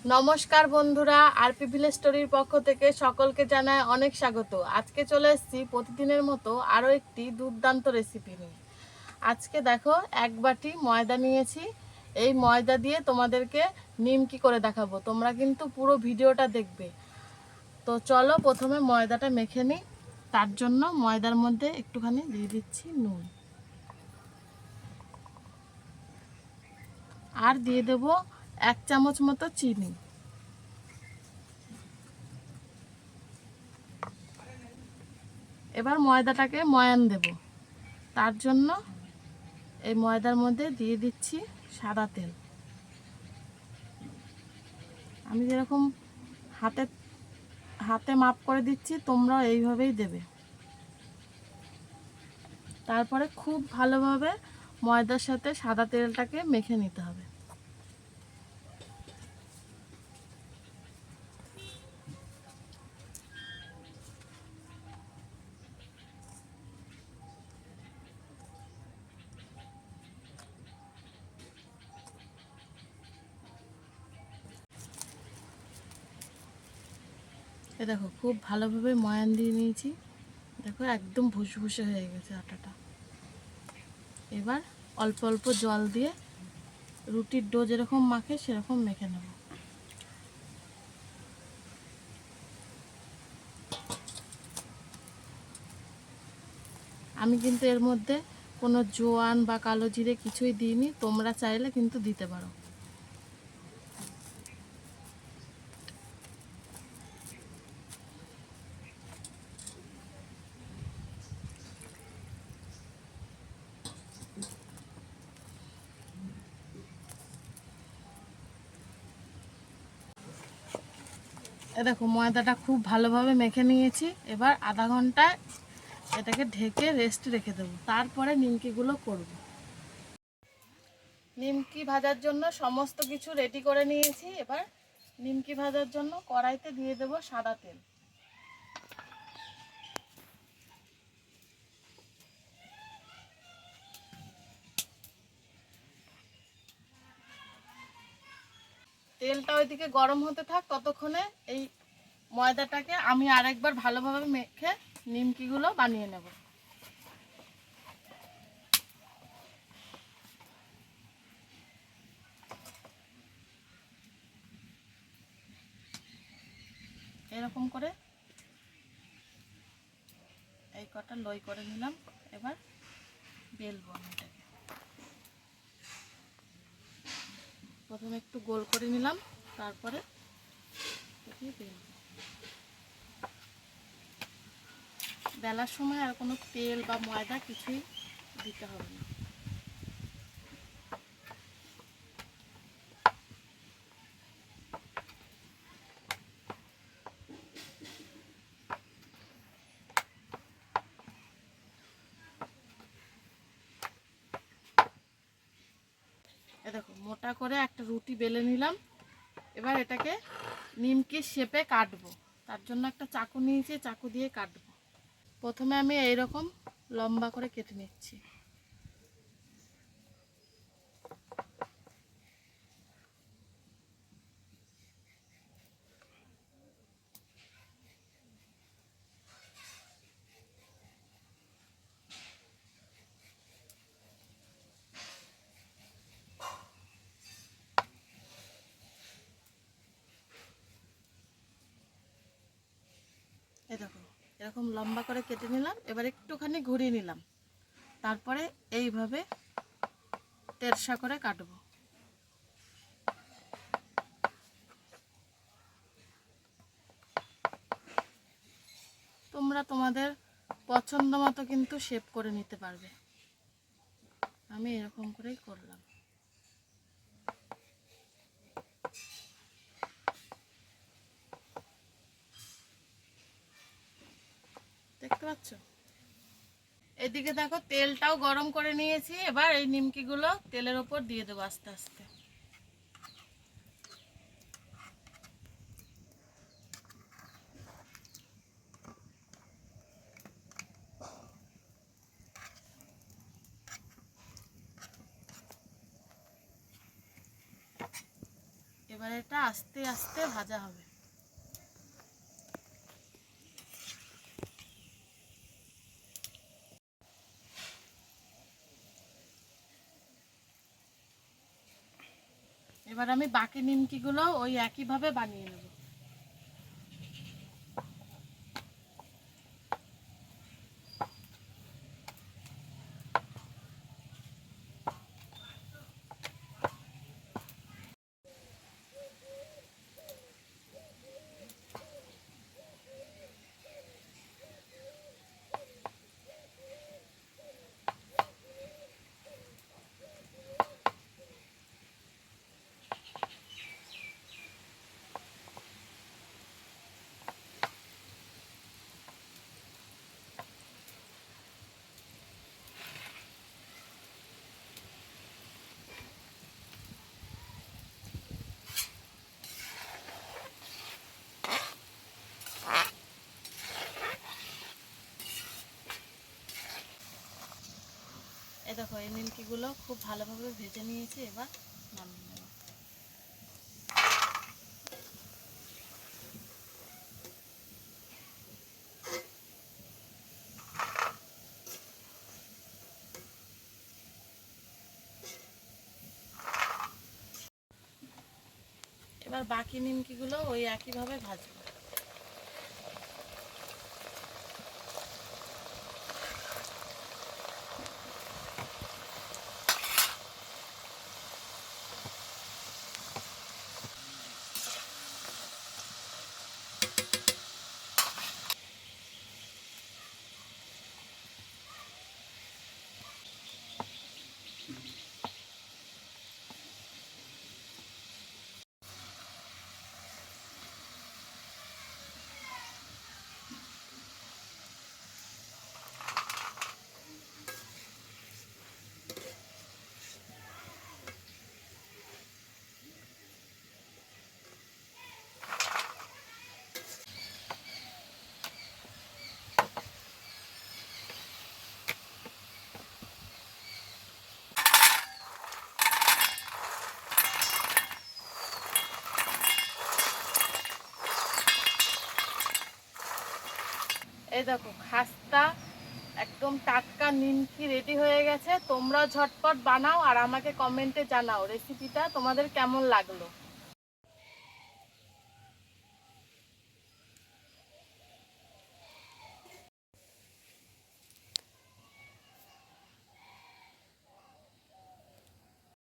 নমস্কার বন্ধুরা, RP village স্টোরির পক্ষ থেকে সকলকে জানায় অনেক স্বাগত। আজকে চলে এসেছি প্রতিদিনের মতো আরও একটি দুর্দান্ত রেসিপি নিয়ে। আজকে দেখো, এক বাটি ময়দা নিয়েছি। এই ময়দা দিয়ে তোমাদেরকে নিমকি করে দেখাবো। তোমরা কিন্তু পুরো ভিডিওটা দেখবে। তো চলো প্রথমে ময়দাটা মেখে নিই। তার জন্য ময়দার মধ্যে একটুখানি দিয়ে দিচ্ছি নুন, আর দিয়ে দেব 1 চামচ মতো চিনি। এবার ময়দাটাকে ময়ান দেব। তার জন্য এই ময়দার মধ্যে দিয়ে দিচ্ছি সাদা তেল। আমি যেরকম হাতে হাতে মাপ করে দিচ্ছি, তোমরাও এইভাবেই দেবে। তারপরে খুব ভালোভাবে ময়দার সাথে সাদা তেলটাকে মেখে নিতে হবে। এ দেখো, খুব ভালোভাবে ময়ান দিয়ে নিয়েছি। দেখো একদম ভুসভুসে হয়ে গেছে আটাটা। এবার অল্প অল্প জল দিয়ে রুটির ডো যেরকম মাখে সেরকম মেখে নেব। আমি কিন্তু এর মধ্যে কোনো জোয়ান বা কালো জিরে কিছুই দিইনি, তোমরা চাইলে কিন্তু দিতে পারো। এ দেখো, ময়দাটা খুব ভালোভাবে মেখে নিয়েছি। এবার আধা ঘন্টা এটাকে ঢেকে রেস্ট রেখে দেবো, তারপরে নিমকিগুলো করব। নিমকি ভাজার জন্য সমস্ত কিছু রেডি করে নিয়েছি। এবার নিমকি ভাজার জন্য কড়াইতে দিয়ে দেব সাদা তেল। তেলটা ওইদিকে গরম হতে থাক, ততক্ষণে এই ময়দাটাকে আমি আরেকবার ভালোভাবে মেখে নিমকিগুলো বানিয়ে নেব। এরকম করে এই কটা লই করে নিলাম। এবার বেলবো আমি এটাকে। প্রথমে একটু গোল করে নিলাম, তারপরে বেলবো। বেলার সময় আর কোনো তেল বা ময়দা কিছুই দিতে হবে না। এ দেখো, মোটা করে একটা রুটি বেলে নিলাম। এবার এটাকে নিমকির শেপে কাটবো। তার জন্য একটা চাকু নিয়েছি, চাকু দিয়ে কাটবো। প্রথমে আমি এইরকম লম্বা করে কেটে নিচ্ছি। এই দেখো, এরকম লম্বা করে কেটে নিলাম। এবার একটুখানি ঘুরিয়ে নিলাম, তারপরে এইভাবে তেরসা করে কাটবো। তোমরা তোমাদের পছন্দ মতো কিন্তু শেপ করে নিতে পারবে। আমি এরকম করেই করলাম। দেখতে পাচ্ছ? এদিকে দেখো, তেলটাও গরম করে নিয়েছি। এবার এই নিমকিগুলো তেলের ওপর দিয়ে দেবো আস্তে আস্তে। এবার এটা আস্তে আস্তে ভাজা হবে। এবার আমি বাকি নিমকিগুলো ওই একইভাবে বানিয়ে নেব। এই দেখো এই নিমকিগুলো খুব ভালোভাবে ভেজে নিয়েছি, এবার নামিয়ে নেব। এবার বাকি নিমকিগুলো ওই একইভাবে ভাজবো। এই দেখো খাস্তা একদম টাটকা নিমকি রেডি হয়ে গেছে। তোমরা ঝটপট বানাও আর আমাকে কমেন্টে জানাও রেসিপিটা তোমাদের কেমন লাগলো।